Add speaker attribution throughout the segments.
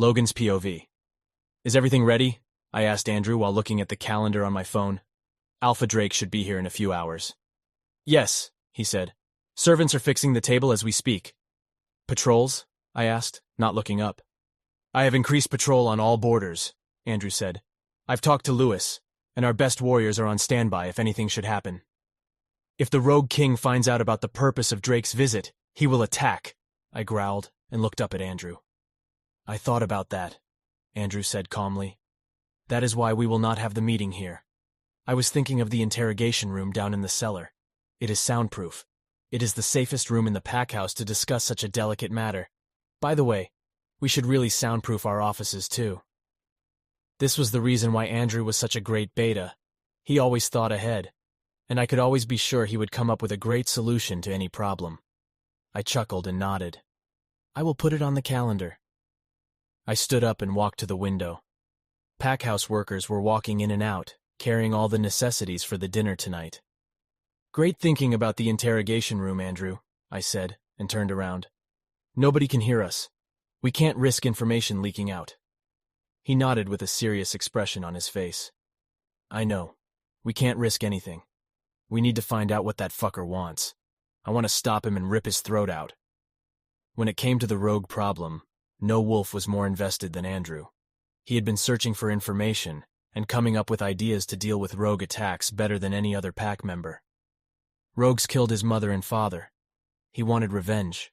Speaker 1: Logan's POV. Is everything ready? I asked Andrew while looking at the calendar on my phone. Alpha Drake should be here in a few hours. Yes, he said. Servants are fixing the table as we speak. Patrols? I asked, not looking up. I have increased patrol on all borders, Andrew said. I've talked to Lewis, and our best warriors are on standby if anything should happen. If the Rogue King finds out about the purpose of Drake's visit, he will attack, I growled and looked up at Andrew. I thought about that, Andrew said calmly. That is why we will not have the meeting here. I was thinking of the interrogation room down in the cellar. It is soundproof. It is the safest room in the pack house to discuss such a delicate matter. By the way, we should really soundproof our offices too. This was the reason why Andrew was such a great beta. He always thought ahead, and I could always be sure he would come up with a great solution to any problem. I chuckled and nodded. I will put it on the calendar. I stood up and walked to the window. Pack house workers were walking in and out, carrying all the necessities for the dinner tonight. Great thinking about the interrogation room, Andrew, I said, and turned around. Nobody can hear us. We can't risk information leaking out. He nodded with a serious expression on his face. I know. We can't risk anything. We need to find out what that fucker wants. I want to stop him and rip his throat out. When it came to the rogue problem, no wolf was more invested than Andrew. He had been searching for information and coming up with ideas to deal with rogue attacks better than any other pack member. Rogues killed his mother and father. He wanted revenge.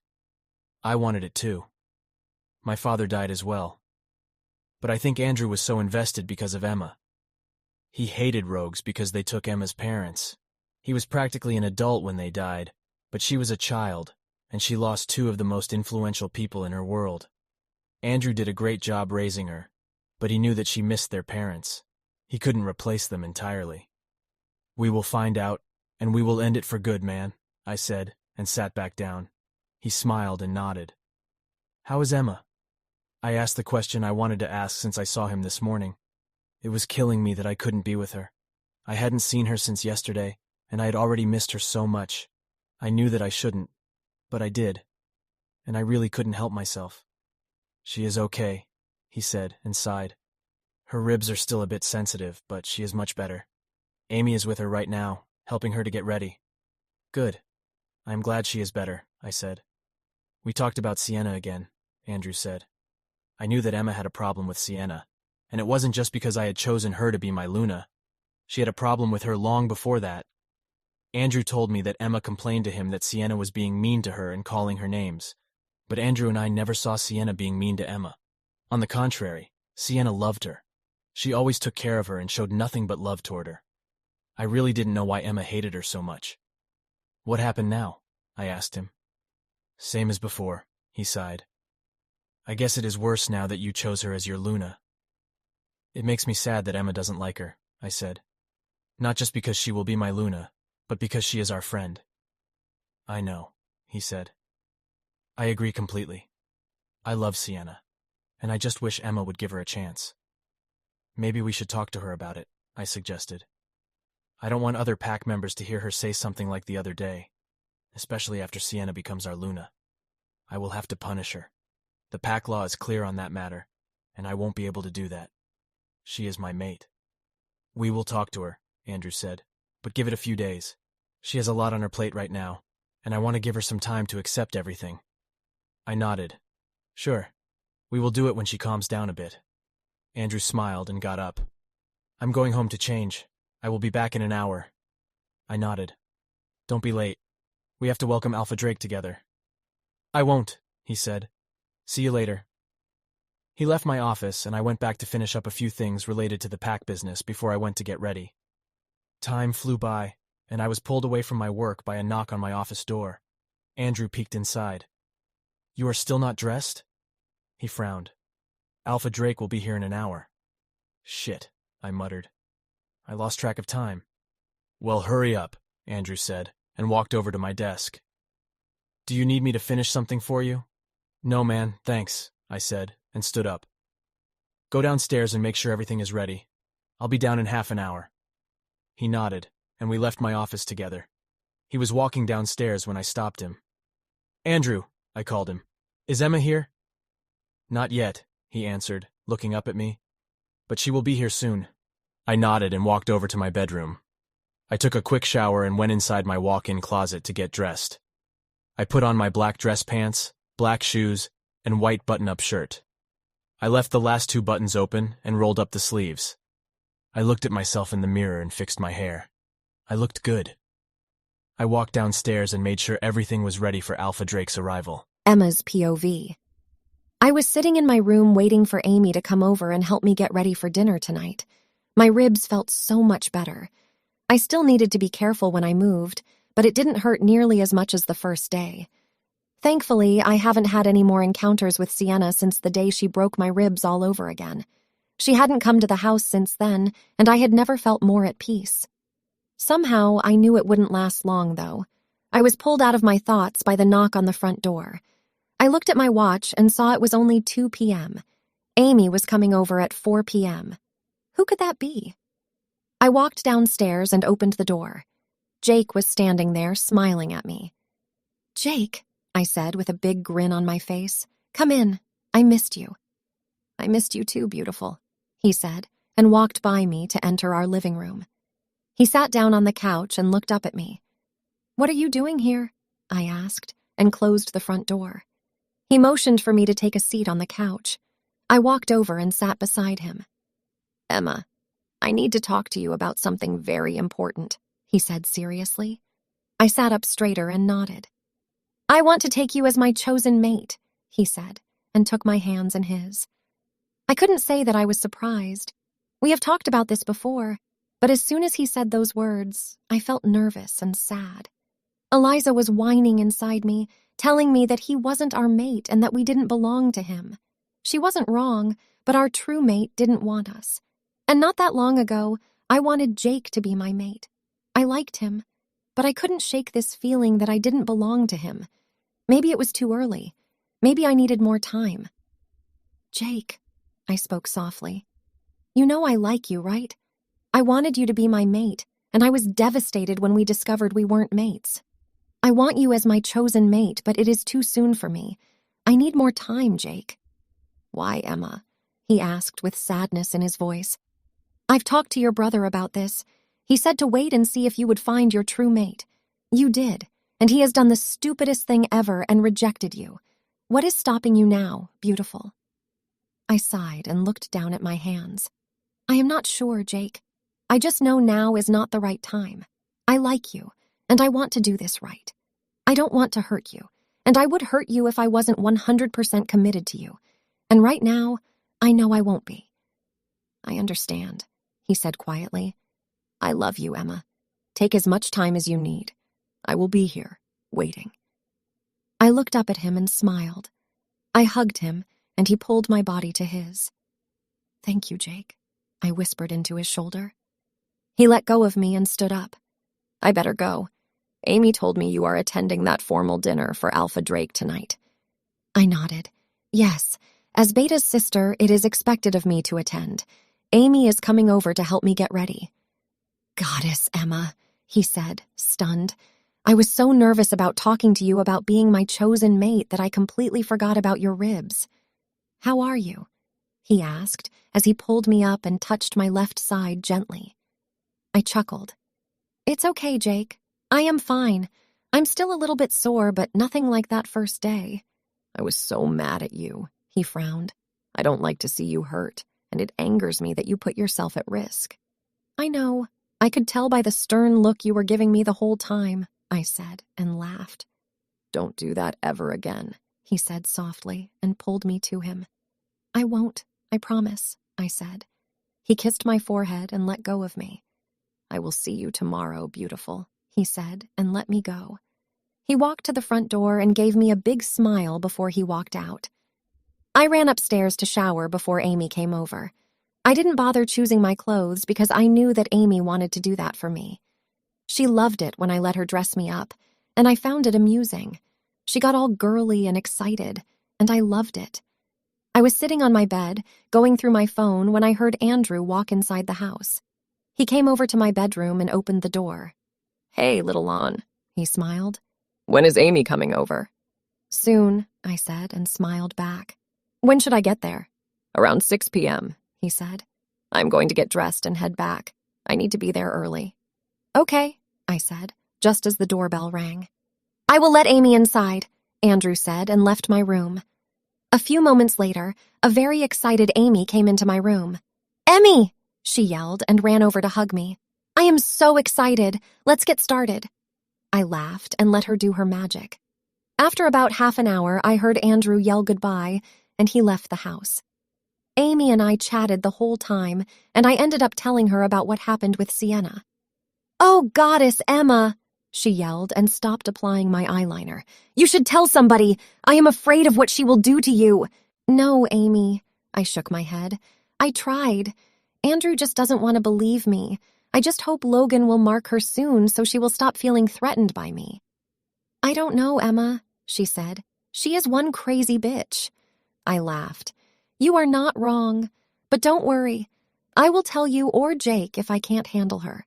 Speaker 1: I wanted it too. My father died as well. But I think Andrew was so invested because of Emma. He hated rogues because they took Emma's parents. He was practically an adult when they died, but she was a child, and she lost two of the most influential people in her world. Andrew did a great job raising her, but he knew that she missed their parents. He couldn't replace them entirely. We will find out, and we will end it for good, man, I said, and sat back down. He smiled and nodded. How is Emma? I asked the question I wanted to ask since I saw him this morning. It was killing me that I couldn't be with her. I hadn't seen her since yesterday, and I had already missed her so much. I knew that I shouldn't, but I did, and I really couldn't help myself. She is okay, he said, and sighed. Her ribs are still a bit sensitive, but she is much better. Amy is with her right now, helping her to get ready. Good. I am glad she is better, I said. We talked about Sienna again, Andrew said. I knew that Emma had a problem with Sienna, and it wasn't just because I had chosen her to be my Luna. She had a problem with her long before that. Andrew told me that Emma complained to him that Sienna was being mean to her and calling her names, but Andrew and I never saw Sienna being mean to Emma. On the contrary, Sienna loved her. She always took care of her and showed nothing but love toward her. I really didn't know why Emma hated her so much. What happened now? I asked him. Same as before, he sighed. I guess it is worse now that you chose her as your Luna. It makes me sad that Emma doesn't like her, I said. Not just because she will be my Luna, but because she is our friend. I know, he said. I agree completely. I love Sienna, and I just wish Emma would give her a chance. Maybe we should talk to her about it, I suggested. I don't want other pack members to hear her say something like the other day, especially after Sienna becomes our Luna. I will have to punish her. The pack law is clear on that matter, and I won't be able to do that. She is my mate. We will talk to her, Andrew said, but give it a few days. She has a lot on her plate right now, and I want to give her some time to accept everything. I nodded. Sure. We will do it when she calms down a bit. Andrew smiled and got up. I'm going home to change. I will be back in an hour. I nodded. Don't be late. We have to welcome Alpha Drake together. I won't, he said. See you later. He left my office, and I went back to finish up a few things related to the pack business before I went to get ready. Time flew by, and I was pulled away from my work by a knock on my office door. Andrew peeked inside. You are still not dressed? He frowned. Alpha Drake will be here in an hour. Shit, I muttered. I lost track of time. Well, hurry up, Andrew said, and walked over to my desk. Do you need me to finish something for you? No, man, thanks, I said, and stood up. Go downstairs and make sure everything is ready. I'll be down in half an hour. He nodded, and we left my office together. He was walking downstairs when I stopped him. Andrew, I called him. Is Emma here? Not yet, he answered, looking up at me. But she will be here soon. I nodded and walked over to my bedroom. I took a quick shower and went inside my walk-in closet to get dressed. I put on my black dress pants, black shoes, and white button-up shirt. I left the last 2 buttons open and rolled up the sleeves. I looked at myself in the mirror and fixed my hair. I looked good. I walked downstairs and made sure everything was ready for Alpha Drake's arrival.
Speaker 2: Emma's POV. I was sitting in my room waiting for Amy to come over and help me get ready for dinner tonight. My ribs felt so much better. I still needed to be careful when I moved, but it didn't hurt nearly as much as the first day. Thankfully, I haven't had any more encounters with Sienna since the day she broke my ribs all over again. She hadn't come to the house since then, and I had never felt more at peace. Somehow, I knew it wouldn't last long, though. I was pulled out of my thoughts by the knock on the front door. I looked at my watch and saw it was only 2 p.m. Amy was coming over at 4 p.m. Who could that be? I walked downstairs and opened the door. Jake was standing there, smiling at me. "Jake," I said with a big grin on my face, "come in. I missed you." "I missed you too, beautiful," he said, and walked by me to enter our living room. He sat down on the couch and looked up at me. "What are you doing here?" I asked, and closed the front door. He motioned for me to take a seat on the couch. I walked over and sat beside him. "Emma, I need to talk to you about something very important," he said seriously. I sat up straighter and nodded. "I want to take you as my chosen mate," he said, and took my hands in his. I couldn't say that I was surprised. We have talked about this before, but as soon as he said those words, I felt nervous and sad. Eliza was whining inside me, telling me that he wasn't our mate and that we didn't belong to him. She wasn't wrong, but our true mate didn't want us. And not that long ago, I wanted Jake to be my mate. I liked him, but I couldn't shake this feeling that I didn't belong to him. Maybe it was too early. Maybe I needed more time. "Jake," I spoke softly. "You know I like you, right? I wanted you to be my mate, and I was devastated when we discovered we weren't mates. I want you as my chosen mate, but it is too soon for me. I need more time, Jake." "Why, Emma?" he asked with sadness in his voice. "I've talked to your brother about this. He said to wait and see if you would find your true mate. You did, and he has done the stupidest thing ever and rejected you. What is stopping you now, beautiful?" I sighed and looked down at my hands. "I am not sure, Jake. I just know now is not the right time. I like you, and I want to do this right. I don't want to hurt you, and I would hurt you if I wasn't 100% committed to you. And right now, I know I won't be." "I understand," he said quietly. "I love you, Emma. Take as much time as you need. I will be here, waiting." I looked up at him and smiled. I hugged him, and he pulled my body to his. "Thank you, Jake," I whispered into his shoulder. He let go of me and stood up. "I better go. Amy told me you are attending that formal dinner for Alpha Drake tonight." I nodded. "Yes, as Beta's sister, it is expected of me to attend. Amy is coming over to help me get ready." "Goddess, Emma," he said, stunned. "I was so nervous about talking to you about being my chosen mate that I completely forgot about your ribs." "How are you?" he asked as he pulled me up and touched my left side gently. I chuckled. "It's okay, Jake. I am fine. I'm still a little bit sore, but nothing like that first day." "I was so mad at you," he frowned. "I don't like to see you hurt, and it angers me that you put yourself at risk." "I know. I could tell by the stern look you were giving me the whole time," I said, and laughed. "Don't do that ever again," he said softly, and pulled me to him. "I won't, I promise," I said. He kissed my forehead and let go of me. "I will see you tomorrow, beautiful," he said, and let me go. He walked to the front door and gave me a big smile before he walked out. I ran upstairs to shower before Amy came over. I didn't bother choosing my clothes because I knew that Amy wanted to do that for me. She loved it when I let her dress me up, and I found it amusing. She got all girly and excited, and I loved it. I was sitting on my bed, going through my phone, when I heard Andrew walk inside the house. He came over to my bedroom and opened the door. "Hey, little Lon," he smiled. "When is Amy coming over?" "Soon," I said, and smiled back. "When should I get there?" Around 6 p.m., he said. I'm going to get dressed and head back. I need to be there early. Okay, I said, just as the doorbell rang. I will let Amy inside, Andrew said and left my room. A few moments later, a very excited Amy came into my room. Emmy! She yelled and ran over to hug me. I am so excited. Let's get started. I laughed and let her do her magic. After about half an hour, I heard Andrew yell goodbye, and he left the house. Amy and I chatted the whole time, and I ended up telling her about what happened with Sienna. Oh, goddess Emma, she yelled and stopped applying my eyeliner. You should tell somebody. I am afraid of what she will do to you. No, Amy, I shook my head. I tried. Andrew just doesn't want to believe me. I just hope Logan will mark her soon so she will stop feeling threatened by me. I don't know, Emma, she said. She is one crazy bitch. I laughed. You are not wrong, but don't worry. I will tell you or Jake if I can't handle her.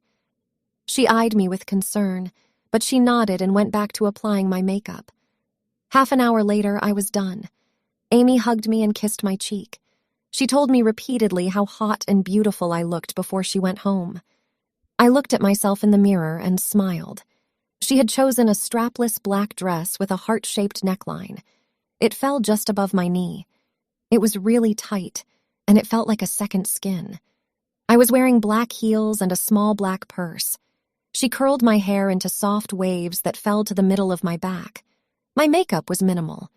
Speaker 2: She eyed me with concern, but she nodded and went back to applying my makeup. Half an hour later, I was done. Amy hugged me and kissed my cheek. She told me repeatedly how hot and beautiful I looked before she went home. I looked at myself in the mirror and smiled. She had chosen a strapless black dress with a heart-shaped neckline. It fell just above my knee. It was really tight, and it felt like a second skin. I was wearing black heels and a small black purse. She curled my hair into soft waves that fell to the middle of my back. My makeup was minimal.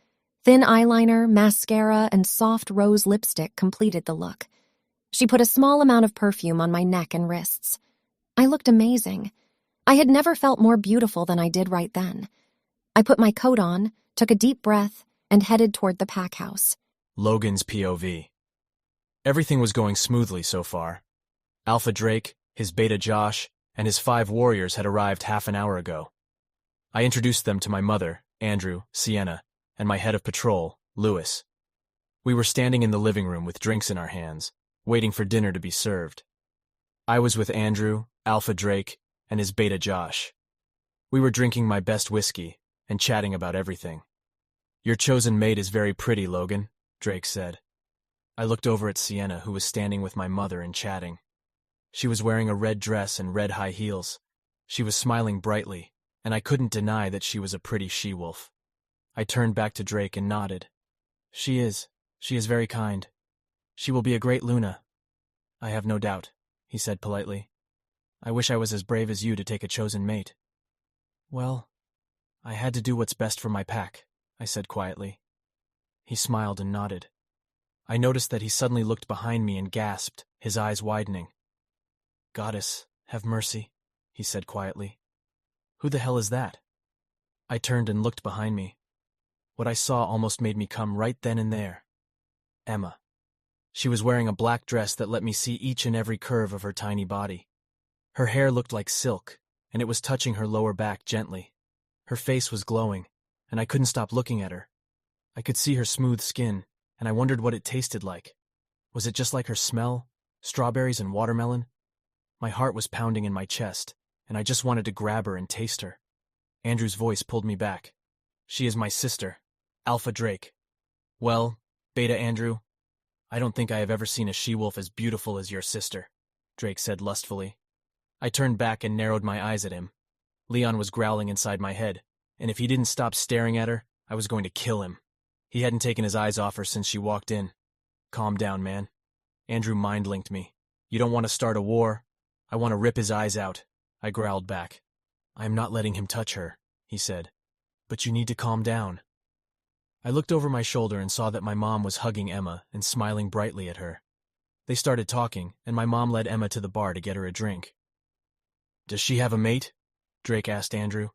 Speaker 2: Thin eyeliner, mascara, and soft rose lipstick completed the look. She put a small amount of perfume on my neck and wrists. I looked amazing. I had never felt more beautiful than I did right then. I put my coat on, took a deep breath, and headed toward the pack house.
Speaker 1: Logan's POV. Everything was going smoothly so far. Alpha Drake, his beta Josh, and his 5 warriors had arrived half an hour ago. I introduced them to my mother, Andrew, Sienna, and my head of patrol, Lewis. We were standing in the living room with drinks in our hands, waiting for dinner to be served. I was with Andrew, Alpha Drake, and his beta Josh. We were drinking my best whiskey and chatting about everything. Your chosen mate is very pretty, Logan, Drake said. I looked over at Sienna, who was standing with my mother and chatting. She was wearing a red dress and red high heels. She was smiling brightly, and I couldn't deny that she was a pretty she-wolf. I turned back to Drake and nodded. She is very kind. She will be a great Luna. I have no doubt, he said politely. I wish I was as brave as you to take a chosen mate. Well, I had to do what's best for my pack, I said quietly. He smiled and nodded. I noticed that he suddenly looked behind me and gasped, his eyes widening. Goddess, have mercy, he said quietly. Who the hell is that? I turned and looked behind me. What I saw almost made me come right then and there. Emma. She was wearing a black dress that let me see each and every curve of her tiny body. Her hair looked like silk, and it was touching her lower back gently. Her face was glowing, and I couldn't stop looking at her. I could see her smooth skin, and I wondered what it tasted like. Was it just like her smell? Strawberries and watermelon? My heart was pounding in my chest, and I just wanted to grab her and taste her. Andrew's voice pulled me back. She is my sister, Alpha Drake. Well, Beta Andrew, I don't think I have ever seen a she-wolf as beautiful as your sister, Drake said lustfully. I turned back and narrowed my eyes at him. Leon was growling inside my head, and if he didn't stop staring at her, I was going to kill him. He hadn't taken his eyes off her since she walked in. Calm down, man. Andrew mind-linked me. You don't want to start a war? I want to rip his eyes out, I growled back. I am not letting him touch her, he said. But you need to calm down. I looked over my shoulder and saw that my mom was hugging Emma and smiling brightly at her. They started talking, and my mom led Emma to the bar to get her a drink. Does she have a mate? Drake asked Andrew.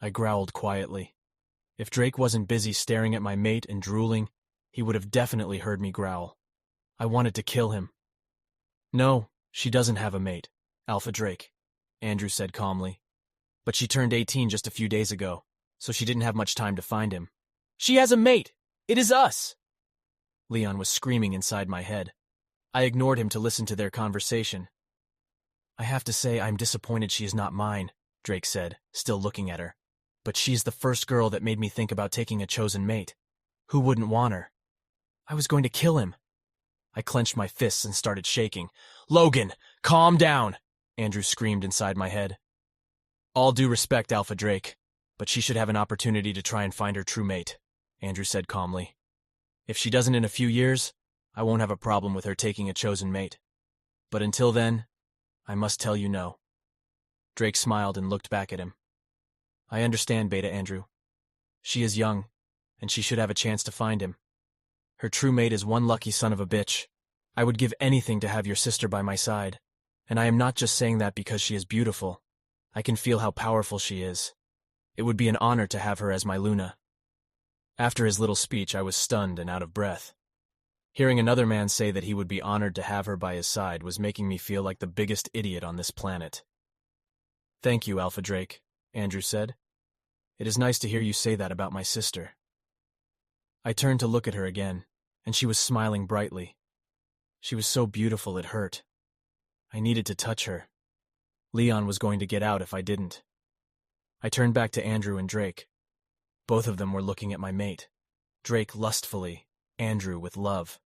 Speaker 1: I growled quietly. If Drake wasn't busy staring at my mate and drooling, he would have definitely heard me growl. I wanted to kill him. No, she doesn't have a mate, Alpha Drake, Andrew said calmly. But she turned 18 just a few days ago, so she didn't have much time to find him. She has a mate! It is us! Leon was screaming inside my head. I ignored him to listen to their conversation. I have to say I'm disappointed she is not mine, Drake said, still looking at her. But she's the first girl that made me think about taking a chosen mate. Who wouldn't want her? I was going to kill him. I clenched my fists and started shaking. "Logan, calm down!" Andrew screamed inside my head. "All due respect, Alpha Drake, but she should have an opportunity to try and find her true mate," Andrew said calmly. "If she doesn't in a few years, I won't have a problem with her taking a chosen mate. But until then, I must tell you no." Drake smiled and looked back at him. "I understand, Beta Andrew. She is young, and she should have a chance to find him. Her true mate is one lucky son of a bitch. I would give anything to have your sister by my side, and I am not just saying that because she is beautiful. I can feel how powerful she is. It would be an honor to have her as my Luna." After his little speech, I was stunned and out of breath. Hearing another man say that he would be honored to have her by his side was making me feel like the biggest idiot on this planet. "Thank you, Alpha Drake," Andrew said. "It is nice to hear you say that about my sister." I turned to look at her again, and she was smiling brightly. She was so beautiful it hurt. I needed to touch her. Leon was going to get out if I didn't. I turned back to Andrew and Drake. Both of them were looking at my mate. Drake lustfully, Andrew with love.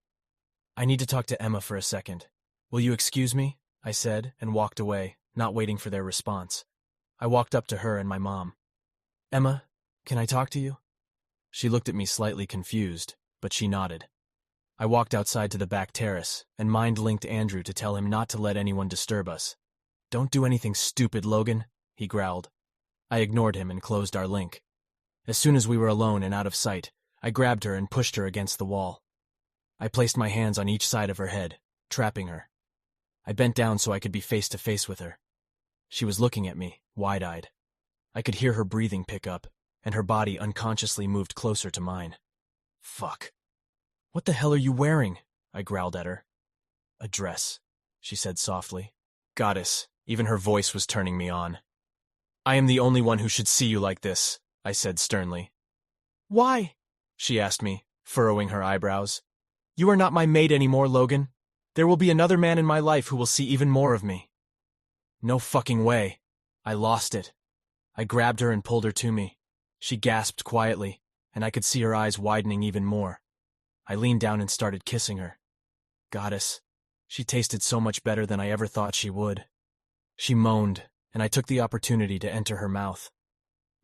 Speaker 1: "I need to talk to Emma for a second. Will you excuse me?" I said, and walked away, not waiting for their response. I walked up to her and my mom. "Emma, can I talk to you?" She looked at me slightly confused, but she nodded. I walked outside to the back terrace and mind-linked Andrew to tell him not to let anyone disturb us. "Don't do anything stupid, Logan," he growled. I ignored him and closed our link. As soon as we were alone and out of sight, I grabbed her and pushed her against the wall. I placed my hands on each side of her head, trapping her. I bent down so I could be face to face with her. She was looking at me, wide-eyed. I could hear her breathing pick up, and her body unconsciously moved closer to mine. "Fuck. What the hell are you wearing?" I growled at her. "A dress," she said softly. "Goddess," even her voice was turning me on. "I am the only one who should see you like this," I said sternly. "Why?" she asked me, furrowing her eyebrows. "You are not my mate anymore, Logan. There will be another man in my life who will see even more of me." "No fucking way." I lost it. I grabbed her and pulled her to me. She gasped quietly, and I could see her eyes widening even more. I leaned down and started kissing her. Goddess, she tasted so much better than I ever thought she would. She moaned, and I took the opportunity to enter her mouth.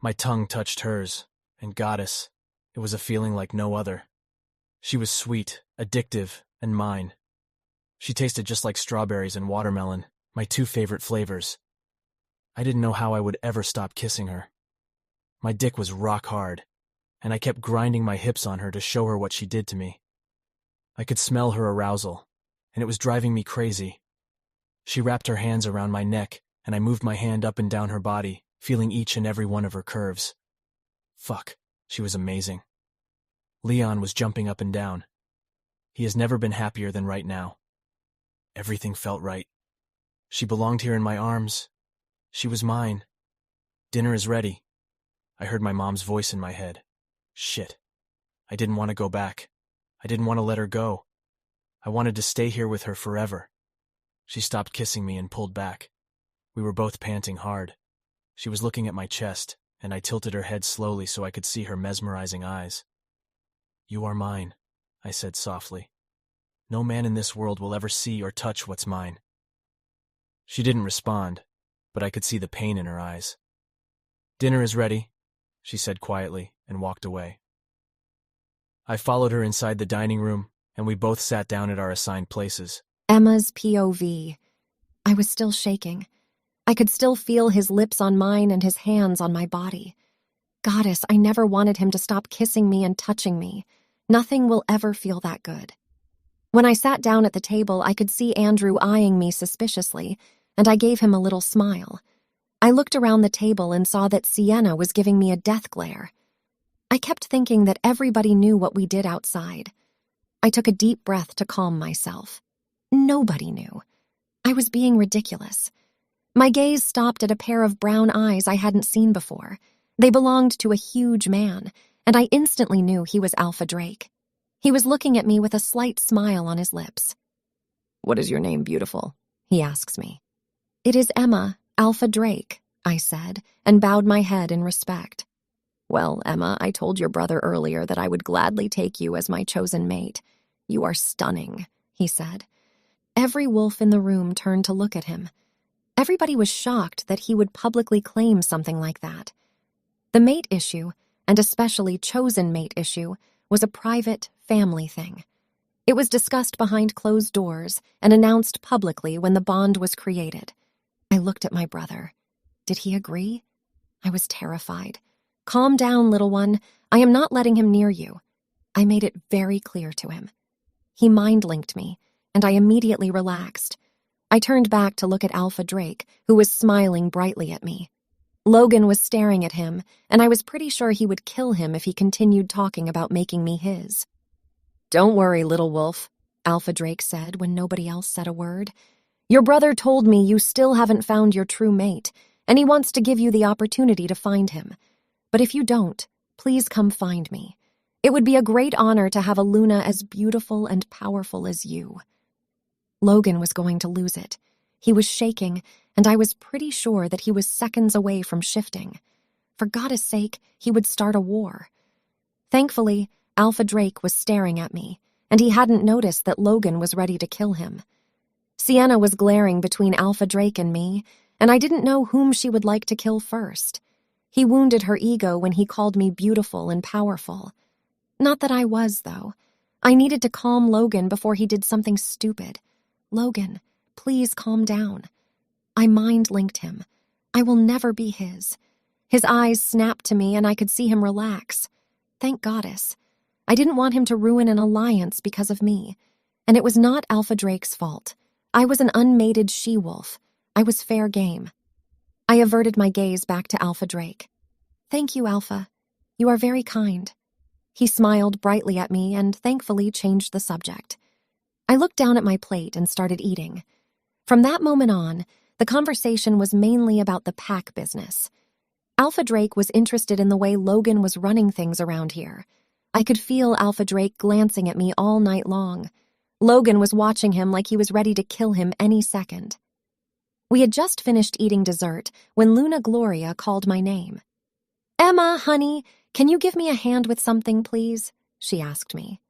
Speaker 1: My tongue touched hers, and goddess, it was a feeling like no other. She was sweet, addictive, and mine. She tasted just like strawberries and watermelon, my two favorite flavors. I didn't know how I would ever stop kissing her. My dick was rock hard, and I kept grinding my hips on her to show her what she did to me. I could smell her arousal, and it was driving me crazy. She wrapped her hands around my neck, and I moved my hand up and down her body, feeling each and every one of her curves. Fuck, she was amazing. Leon was jumping up and down. He has never been happier than right now. Everything felt right. She belonged here in my arms. She was mine. "Dinner is ready." I heard my mom's voice in my head. Shit. I didn't want to go back. I didn't want to let her go. I wanted to stay here with her forever. She stopped kissing me and pulled back. We were both panting hard. She was looking at my chest, and I tilted her head slowly so I could see her mesmerizing eyes. "You are mine," I said softly. "No man in this world will ever see or touch what's mine." She didn't respond, but I could see the pain in her eyes. "Dinner is ready," she said quietly, and walked away. I followed her inside the dining room, and we both sat down at our assigned places.
Speaker 2: Emma's POV. I was still shaking. I could still feel his lips on mine and his hands on my body. Goddess, I never wanted him to stop kissing me and touching me. Nothing will ever feel that good. When I sat down at the table, I could see Andrew eyeing me suspiciously, and I gave him a little smile. I looked around the table and saw that Sienna was giving me a death glare. I kept thinking that everybody knew what we did outside. I took a deep breath to calm myself. Nobody knew. I was being ridiculous. My gaze stopped at a pair of brown eyes I hadn't seen before. They belonged to a huge man, and I instantly knew he was Alpha Drake. He was looking at me with a slight smile on his lips. "What is your name, beautiful?" he asks me. "It is Emma, Alpha Drake," I said, and bowed my head in respect. "Well, Emma, I told your brother earlier that I would gladly take you as my chosen mate. You are stunning," he said. Every wolf in the room turned to look at him. Everybody was shocked that he would publicly claim something like that. The mate issue, and especially chosen mate issue, was a private, family thing. It was discussed behind closed doors and announced publicly when the bond was created. I looked at my brother. Did he agree? I was terrified. Calm down, little one. I am not letting him near you. I made it very clear to him. He mind-linked me, and I immediately relaxed. I turned back to look at Alpha Drake, who was smiling brightly at me. Logan was staring at him, and I was pretty sure he would kill him if he continued talking about making me his. "Don't worry, little wolf," Alpha Drake said when nobody else said a word. "Your brother told me you still haven't found your true mate, and he wants to give you the opportunity to find him. But if you don't, please come find me. It would be a great honor to have a Luna as beautiful and powerful as you." Logan was going to lose it. He was shaking, and I was pretty sure that he was seconds away from shifting. For goddess sake, he would start a war. Thankfully, Alpha Drake was staring at me, and he hadn't noticed that Logan was ready to kill him. Sienna was glaring between Alpha Drake and me, and I didn't know whom she would like to kill first. He wounded her ego when he called me beautiful and powerful. Not that I was, though. I needed to calm Logan before he did something stupid. "Logan, please calm down." I mind-linked him. I will never be his. His eyes snapped to me and I could see him relax. Thank goddess. I didn't want him to ruin an alliance because of me. And it was not Alpha Drake's fault. I was an unmated she-wolf. I was fair game. I averted my gaze back to Alpha Drake. "Thank you, Alpha. You are very kind." He smiled brightly at me and thankfully changed the subject. I looked down at my plate and started eating. From that moment on, the conversation was mainly about the pack business. Alpha Drake was interested in the way Logan was running things around here. I could feel Alpha Drake glancing at me all night long. Logan was watching him like he was ready to kill him any second. We had just finished eating dessert when Luna Gloria called my name. "Emma, honey, can you give me a hand with something, please?" she asked me.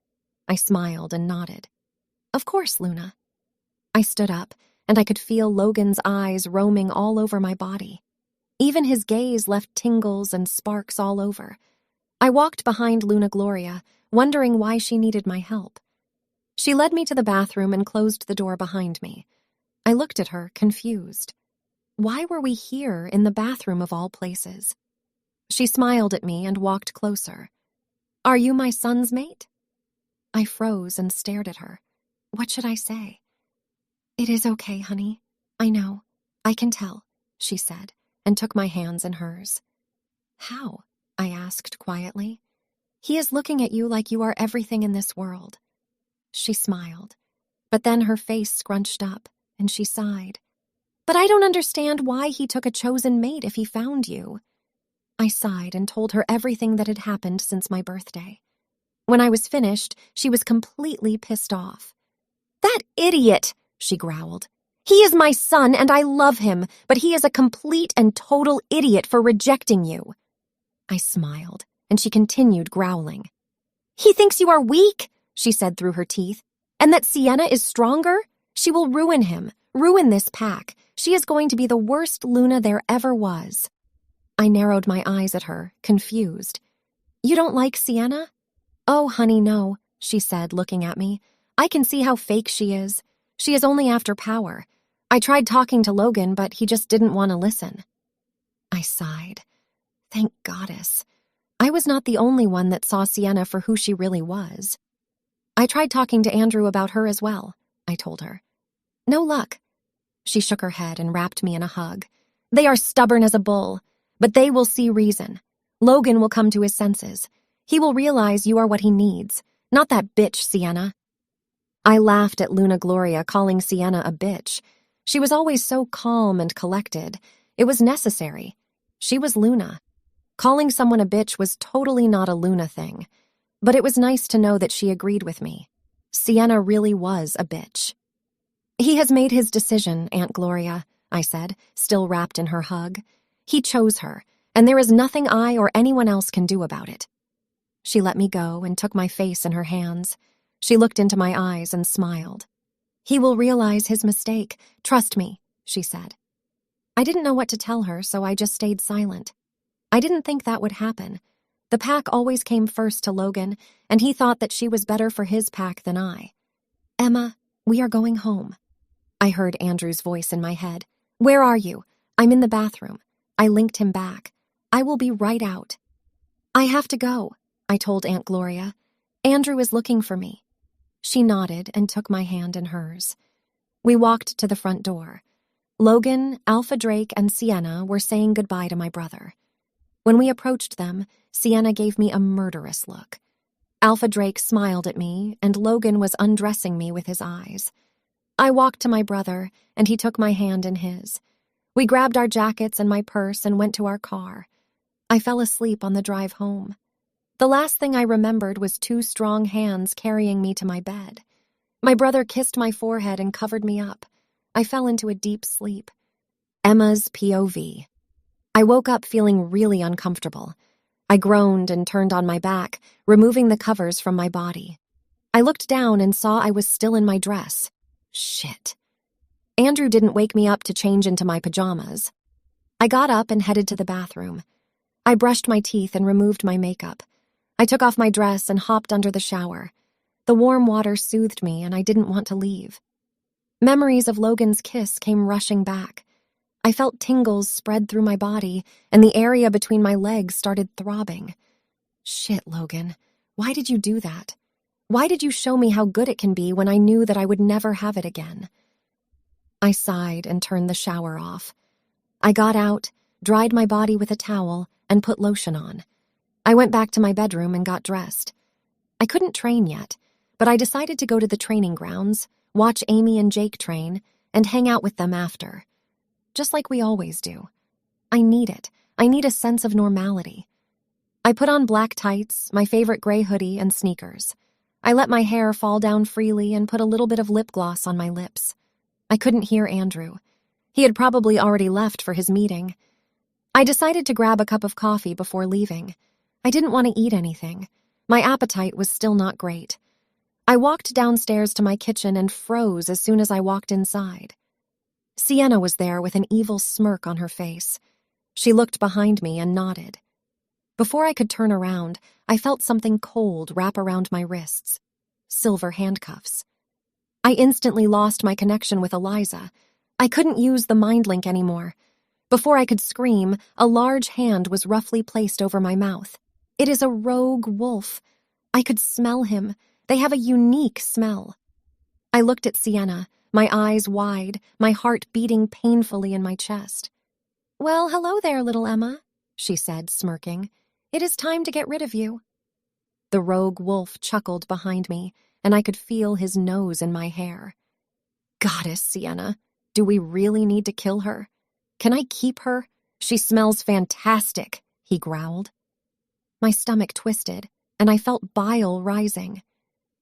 Speaker 2: I smiled and nodded. "Of course, Luna." I stood up, and I could feel Logan's eyes roaming all over my body. Even his gaze left tingles and sparks all over. I walked behind Luna Gloria, wondering why she needed my help. She led me to the bathroom and closed the door behind me. I looked at her, confused. Why were we here in the bathroom of all places? She smiled at me and walked closer. "Are you my son's mate?" I froze and stared at her. What should I say? "It is okay, honey. I know. I can tell," she said, and took my hands in hers. "How?" I asked quietly. "He is looking at you like you are everything in this world." She smiled, but then her face scrunched up, and she sighed. "But I don't understand why he took a chosen mate if he found you." I sighed and told her everything that had happened since my birthday. When I was finished, she was completely pissed off. "That idiot!" she growled. "He is my son and I love him, but he is a complete and total idiot for rejecting you." I smiled, and she continued growling. "He thinks you are weak," she said through her teeth, "and that Sienna is stronger. She will ruin him, ruin this pack. She is going to be the worst Luna there ever was." I narrowed my eyes at her, confused. "You don't like Sienna?" "Oh, honey, no," she said, looking at me. "I can see how fake she is. She is only after power. I tried talking to Logan, but he just didn't want to listen." I sighed. Thank goddess. I was not the only one that saw Sienna for who she really was. "I tried talking to Andrew about her as well," I told her. "No luck." She shook her head and wrapped me in a hug. "They are stubborn as a bull, but they will see reason. Logan will come to his senses. He will realize you are what he needs, not that bitch Sienna." I laughed at Luna Gloria calling Sienna a bitch. She was always so calm and collected. It was necessary. She was Luna. Calling someone a bitch was totally not a Luna thing. But it was nice to know that she agreed with me. Sienna really was a bitch. "He has made his decision, Aunt Gloria," I said, still wrapped in her hug. "He chose her, and there is nothing I or anyone else can do about it." She let me go and took my face in her hands. She looked into my eyes and smiled. He will realize his mistake. Trust me, she said. I didn't know what to tell her, so I just stayed silent. I didn't think that would happen. The pack always came first to Logan, and he thought that she was better for his pack than I. Emma, we are going home. I heard Andrew's voice in my head. Where are you? I'm in the bathroom. I linked him back. I will be right out. I have to go, I told Aunt Gloria. Andrew is looking for me. She nodded and took my hand in hers. We walked to the front door. Logan, Alpha Drake, and Sienna were saying goodbye to my brother. When we approached them, Sienna gave me a murderous look. Alpha Drake smiled at me, and Logan was undressing me with his eyes. I walked to my brother, and he took my hand in his. We grabbed our jackets and my purse and went to our car. I fell asleep on the drive home. The last thing I remembered was 2 strong hands carrying me to my bed. My brother kissed my forehead and covered me up. I fell into a deep sleep. Emma's POV. I woke up feeling really uncomfortable. I groaned and turned on my back, removing the covers from my body. I looked down and saw I was still in my dress. Shit. Andrew didn't wake me up to change into my pajamas. I got up and headed to the bathroom. I brushed my teeth and removed my makeup. I took off my dress and hopped under the shower. The warm water soothed me, and I didn't want to leave. Memories of Logan's kiss came rushing back. I felt tingles spread through my body, and the area between my legs started throbbing. Shit, Logan. Why did you do that? Why did you show me how good it can be when I knew that I would never have it again? I sighed and turned the shower off. I got out, dried my body with a towel, and put lotion on. I went back to my bedroom and got dressed. I couldn't train yet, but I decided to go to the training grounds, watch Amy and Jake train, and hang out with them after. Just like we always do. I need it. I need a sense of normality. I put on black tights, my favorite gray hoodie, and sneakers. I let my hair fall down freely and put a little bit of lip gloss on my lips. I couldn't hear Andrew. He had probably already left for his meeting. I decided to grab a cup of coffee before leaving. I didn't want to eat anything. My appetite was still not great. I walked downstairs to my kitchen and froze as soon as I walked inside. Sienna was there with an evil smirk on her face. She looked behind me and nodded. Before I could turn around, I felt something cold wrap around my wrists. Silver handcuffs. I instantly lost my connection with Eliza. I couldn't use the mind link anymore. Before I could scream, a large hand was roughly placed over my mouth. It is a rogue wolf. I could smell him. They have a unique smell. I looked at Sienna, my eyes wide, my heart beating painfully in my chest. Well, hello there, little Emma, she said, smirking. It is time to get rid of you. The rogue wolf chuckled behind me, and I could feel his nose in my hair. Goddess, Sienna, do we really need to kill her? Can I keep her? She smells fantastic, he growled. My stomach twisted, and I felt bile rising.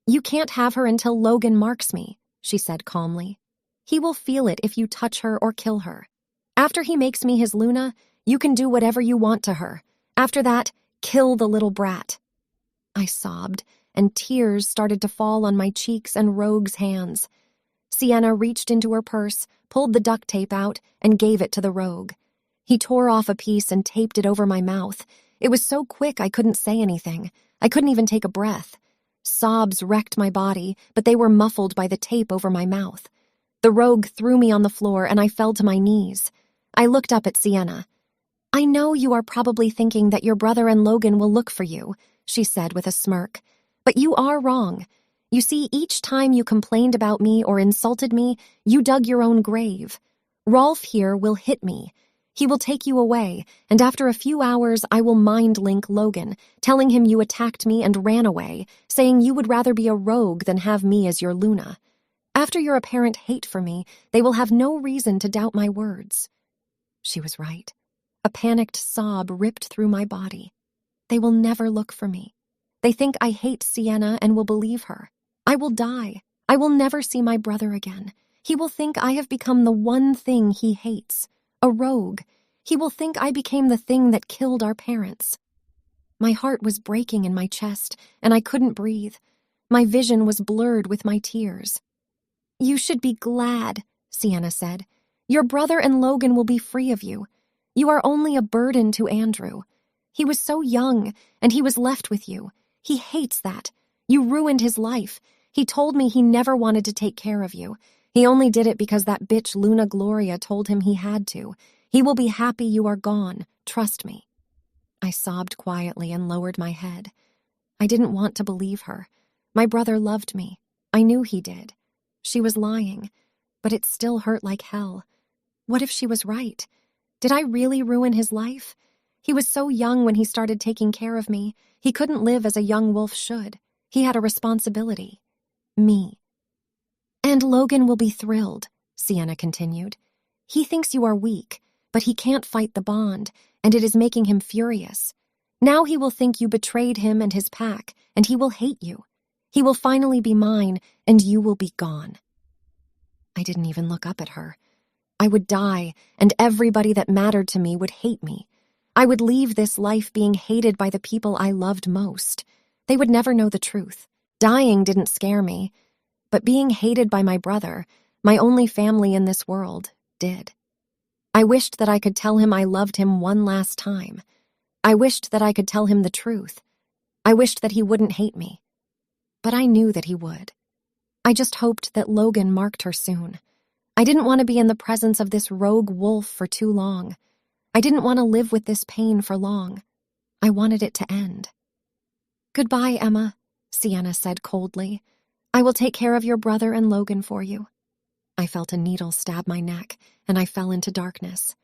Speaker 2: You can't have her until Logan marks me, she said calmly. He will feel it if you touch her or kill her. After he makes me his Luna, you can do whatever you want to her. After that, kill the little brat. I sobbed, and tears started to fall on my cheeks and Rogue's hands. Sienna reached into her purse, pulled the duct tape out, and gave it to the Rogue. He tore off a piece and taped it over my mouth. It was so quick I couldn't say anything. I couldn't even take a breath. Sobs wrecked my body, but they were muffled by the tape over my mouth. The Rogue threw me on the floor, and I fell to my knees. I looked up at Sienna. I know you are probably thinking that your brother and Logan will look for you, she said with a smirk. But you are wrong. You see, each time you complained about me or insulted me, you dug your own grave. Rolf here will hit me. He will take you away, and after a few hours I will mind-link Logan, telling him you attacked me and ran away, saying you would rather be a rogue than have me as your Luna. After your apparent hate for me, they will have no reason to doubt my words. She was right. A panicked sob ripped through my body. They will never look for me. They think I hate Sienna and will believe her. I will die. I will never see my brother again. He will think I have become the one thing he hates. A rogue. He will think I became the thing that killed our parents. My heart was breaking in my chest, and I couldn't breathe. My vision was blurred with my tears. You should be glad, Sienna said. Your brother and Logan will be free of you. You are only a burden to Andrew. He was so young, and he was left with you. He hates that. You ruined his life. He told me he never wanted to take care of you. He only did it because that bitch Luna Gloria told him he had to. He will be happy you are gone. Trust me. I sobbed quietly and lowered my head. I didn't want to believe her. My brother loved me. I knew he did. She was lying, but it still hurt like hell. What if she was right? Did I really ruin his life? He was so young when he started taking care of me. He couldn't live as a young wolf should. He had a responsibility. Me. And Logan will be thrilled, Sienna continued. He thinks you are weak, but he can't fight the bond, and it is making him furious. Now he will think you betrayed him and his pack, and he will hate you. He will finally be mine, and you will be gone. I didn't even look up at her. I would die, and everybody that mattered to me would hate me. I would leave this life being hated by the people I loved most. They would never know the truth. Dying didn't scare me, but being hated by my brother, my only family in this world, did. I wished that I could tell him I loved him one last time. I wished that I could tell him the truth. I wished that he wouldn't hate me. But I knew that he would. I just hoped that Logan marked her soon. I didn't want to be in the presence of this rogue wolf for too long. I didn't want to live with this pain for long. I wanted it to end. Goodbye, Emma, Sienna said coldly. I will take care of your brother and Logan for you. I felt a needle stab my neck, and I fell into darkness.